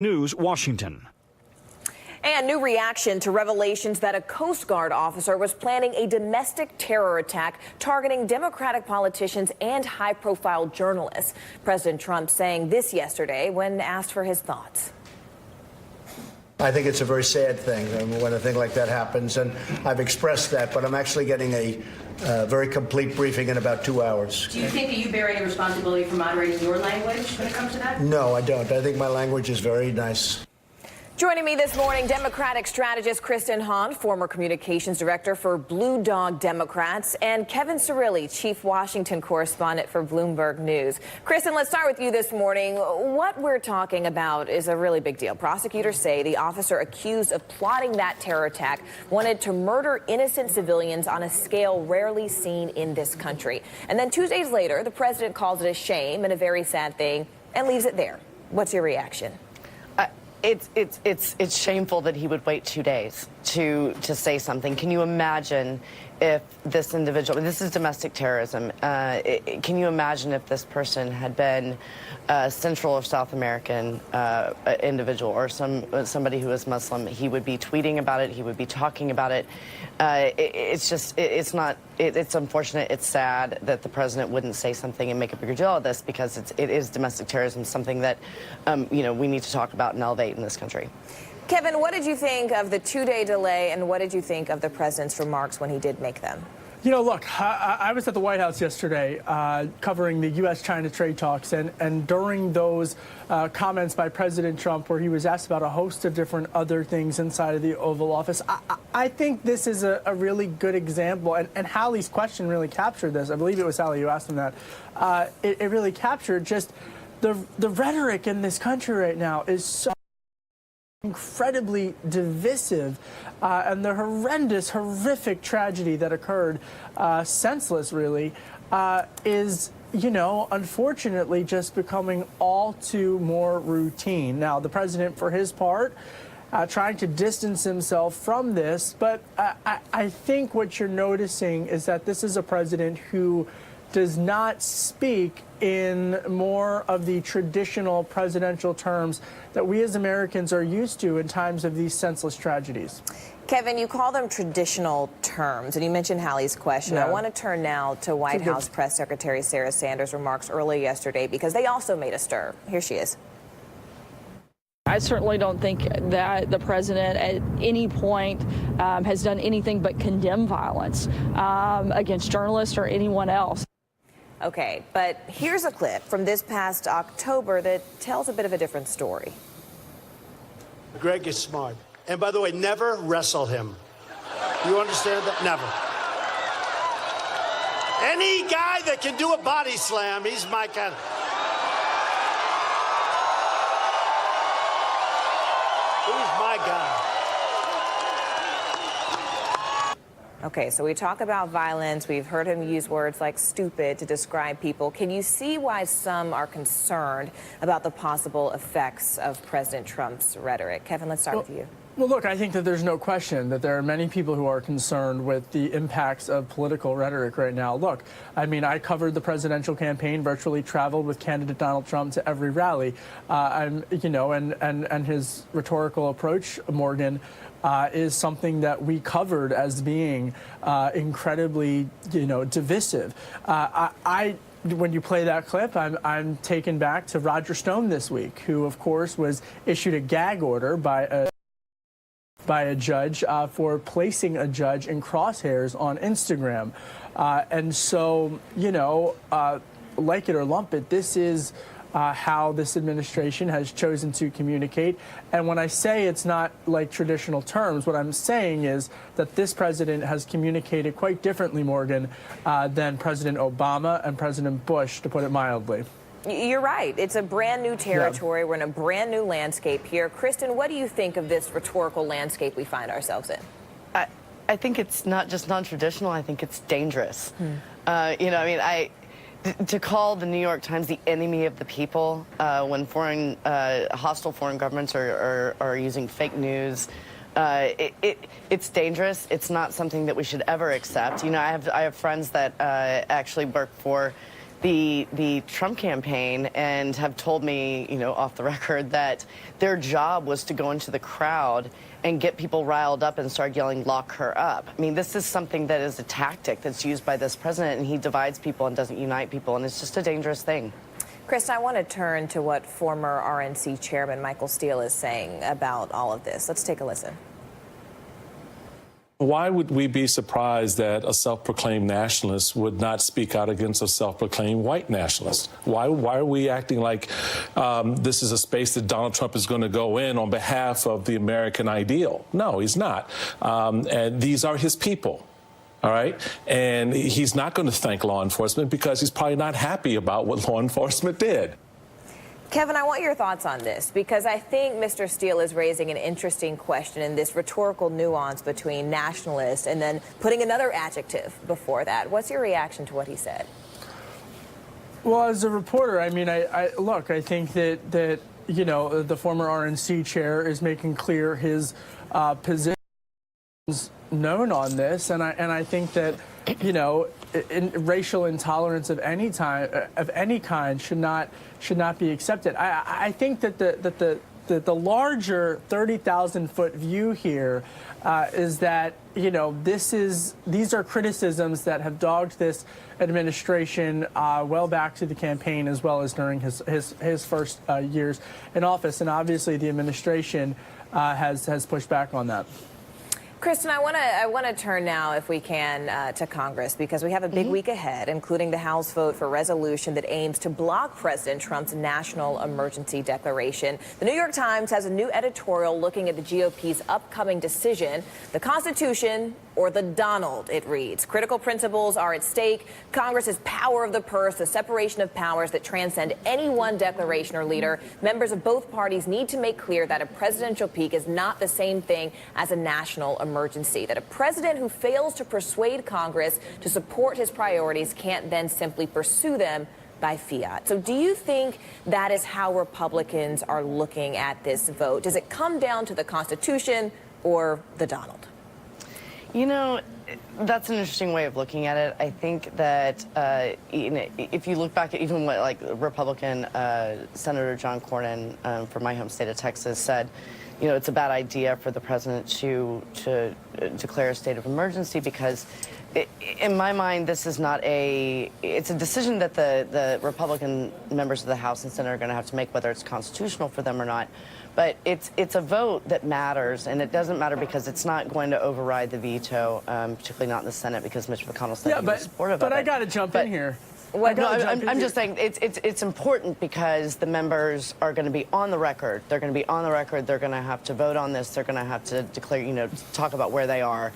News, Washington. And new reaction to revelations that a Coast Guard officer was planning a domestic terror attack targeting Democratic politicians and high-profile journalists. President Trump saying this yesterday when asked for his thoughts. I think it's a very sad thing when a thing like that happens, and I've expressed that, but I'm actually getting a very complete briefing in about 2 hours. Do you think that you bear any responsibility for moderating your language when it comes to that? No, I don't. I think my language is very nice. Joining me this morning, Democratic strategist Kristen Hawn, former communications director for Blue Dog Democrats, and Kevin Cirilli, chief Washington correspondent for Bloomberg News. Kristen, let's start with you this morning. What we're talking about is a really big deal. Prosecutors say the officer accused of plotting that terror attack wanted to murder innocent civilians on a scale rarely seen in this country. And then 2 days later, the president calls it a shame and a very sad thing and leaves it there. What's your reaction? It's shameful that he would wait 2 days to say something. Can you imagine if this individual, this is domestic terrorism, can you imagine if this person had been a Central or South American individual or somebody who is Muslim? He would be tweeting about it, he would be talking about it. It's unfortunate, it's sad that the president wouldn't say something and make a bigger deal of this, because it is domestic terrorism, something that we need to talk about and elevate in this country. Kevin, what did you think of the 2-day delay, and what did you think of the president's remarks when he did make them? You know, look, I was at the White House yesterday covering the U.S.-China trade talks, and during those comments by President Trump, where he was asked about a host of different other things inside of the Oval Office, I think this is a really good example, and Hallie's question really captured this. I believe it was Hallie who asked him that. It really captured just the rhetoric in this country right now is so incredibly divisive, and the horrendous, horrific tragedy that occurred, senseless really, is, unfortunately just becoming all too more routine. Now, the president, for his part, trying to distance himself from this, but I think what you're noticing is that this is a president who does not speak in more of the traditional presidential terms that we as Americans are used to in times of these senseless tragedies. Kevin, you call them traditional terms, and you mentioned Hallie's question. Yeah. I want to turn now to White House Press Secretary Sarah Sanders' remarks early yesterday, because they also made a stir. Here she is. I certainly don't think that the president at any point has done anything but condemn violence against journalists or anyone else. Okay, but here's a clip from this past October that tells a bit of a different story. Greg is smart. And by the way, never wrestle him. You understand that? Never. Any guy that can do a body slam, he's my kind of... He's my guy. Okay, so we talk about violence. We've heard him use words like stupid to describe people. Can you see why some are concerned about the possible effects of President Trump's rhetoric? Kevin, let's start with you. Well, look, I think that there's no question that there are many people who are concerned with the impacts of political rhetoric right now. Look, I mean, I covered the presidential campaign, virtually traveled with candidate Donald Trump to every rally, and his rhetorical approach, Morgan, is something that we covered as being incredibly, divisive. When you play that clip, I'm taken back to Roger Stone this week, who, of course, was issued a gag order by a judge for placing a judge in crosshairs on Instagram. And so, like it or lump it, this is how this administration has chosen to communicate. And when I say it's not like traditional terms, what I'm saying is that this president has communicated quite differently, Morgan, than President Obama and President Bush, to put it mildly. You're right. It's a brand new territory. Yeah. We're in a brand new landscape here. Kristen, what do you think of this rhetorical landscape we find ourselves in? I think it's not just non-traditional. I think it's dangerous. To call the New York Times the enemy of the people when hostile foreign governments are using fake news, it's dangerous. It's not something that we should ever accept. I have friends that actually work for the Trump campaign and have told me, off the record, that their job was to go into the crowd and get people riled up and start yelling, "Lock her up." I mean, this is something that is a tactic that's used by this president, and he divides people and doesn't unite people, and it's just a dangerous thing. Kristen, I want to turn to what former RNC chairman Michael Steele is saying about all of this. Let's take a listen. Why would we be surprised that a self-proclaimed nationalist would not speak out against a self-proclaimed white nationalist? Why are we acting like this is a space that Donald Trump is going to go in on behalf of the American ideal? No, he's not. And these are his people. All right. And he's not going to thank law enforcement because he's probably not happy about what law enforcement did. Kevin, I want your thoughts on this because I think Mr. Steele is raising an interesting question in this rhetorical nuance between nationalist and then putting another adjective before that. What's your reaction to what he said? Well, as a reporter, I mean, I think that the former RNC chair is making clear his positions known on this, and I think that racial intolerance of any kind should not be accepted. I think that the larger 30,000-foot view here is that these are criticisms that have dogged this administration well back to the campaign as well as during his first years in office, and obviously the administration has pushed back on that. Kristen, I want to turn now, if we can, to Congress, because we have a big week ahead, including the House vote for resolution that aims to block President Trump's national emergency declaration. The New York Times has a new editorial looking at the GOP's upcoming decision, the Constitution or the Donald, it reads. Critical principles are at stake. Congress's power of the purse, the separation of powers that transcend any one declaration or leader. Members of both parties need to make clear that a presidential peak is not the same thing as a national emergency, that a president who fails to persuade Congress to support his priorities can't then simply pursue them by fiat. So do you think that is how Republicans are looking at this vote? Does it come down to the Constitution or the Donald? That's an interesting way of looking at it. I think that if you look back at even what Republican Senator John Cornyn from my home state of Texas said, it's a bad idea for the president to declare a state of emergency because in my mind, this is not it's a decision that the Republican members of the House and Senate are going to have to make, whether it's constitutional for them or not. But it's a vote that matters, and it doesn't matter because it's not going to override the veto, particularly not in the Senate because Mitch McConnell said he was supportive of it. But I got to jump in here. I'm just saying it's important because the members are going to be on the record. They're going to be on the record. They're going to have to vote on this. They're going to have to declare, talk about where they are.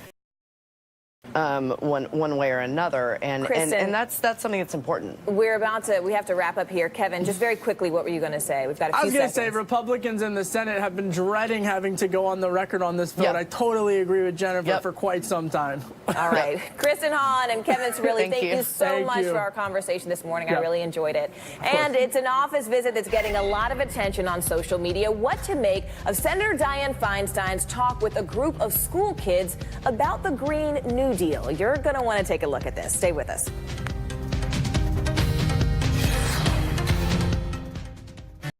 One way or another, and that's something that's important. We have to wrap up here. Kevin, just very quickly, what were you going to say? We've got a few seconds. I was going to say Republicans in the Senate have been dreading having to go on the record on this vote. Yep. I totally agree with Jennifer for quite some time. All right. Kristen Hawn and Kevin Cirilli, thank you so much for our conversation this morning. I really enjoyed it. And it's an office visit that's getting a lot of attention on social media. What to make of Senator Dianne Feinstein's talk with a group of school kids about the Green New Deal. You're going to want to take a look at this. Stay with us.